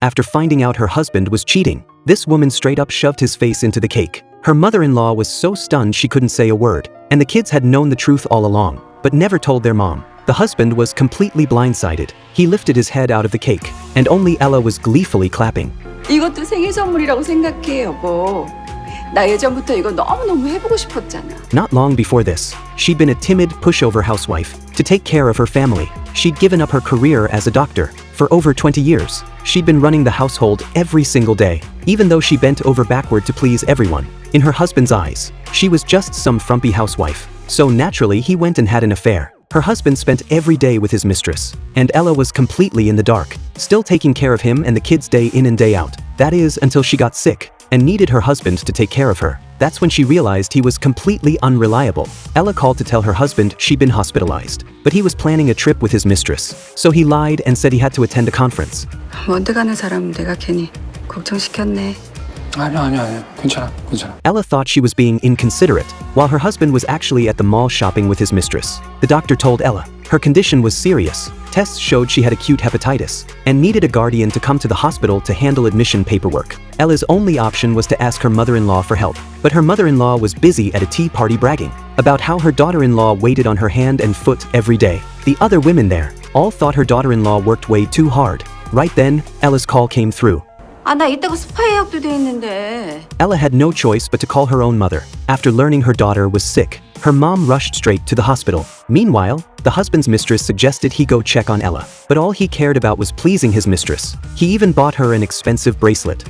after finding out her husband was cheating. This woman straight up shoved his face into the cake. Her mother-in-law was so stunned she couldn't say a word, and the kids had known the truth all along, but never told their mom. The husband was completely blindsided. He lifted his head out of the cake, and only Ella was gleefully clapping. 이것도 생일 선물이라고 생각해, 여보. 나 예전부터 이거 너무너무 해보고 싶었잖아. Not long before this, she'd been a timid, pushover housewife. To take care of her family, she'd given up her career as a doctor. For over 20 years, she'd been running the household every single day, even though she bent over backward to please everyone. In her husband's eyes, she was just some frumpy housewife. So naturally, he went and had an affair. Her husband spent every day with his mistress, and Ella was completely in the dark, still taking care of him and the kids day in and day out. That is, until she got sick and needed her husband to take care of her. That's when she realized he was completely unreliable. Ella called to tell her husband she'd been hospitalized, but he was planning a trip with his mistress. So he lied and said he had to attend a conference. 먼데 가는 사람 내가 괜히 걱정시켰네. 아니야. 괜찮아. Ella thought she was being inconsiderate, while her husband was actually at the mall shopping with his mistress. The doctor told Ella her condition was serious. Tests showed she had acute hepatitis and needed a guardian to come to the hospital to handle admission paperwork. Ella's only option was to ask her mother-in-law for help, but her mother-in-law was busy at a tea party bragging about how her daughter-in-law waited on her hand and foot every day. The other women there all thought her daughter-in-law worked way too hard. Right then, Ella's call came through. 나 이따가 스파 예약도 돼 있는데. Ella had no choice but to call her own mother. After learning her daughter was sick, her mom rushed straight to the hospital. Meanwhile, the husband's mistress suggested he go check on Ella, but all he cared about was pleasing his mistress. He even bought her an expensive bracelet.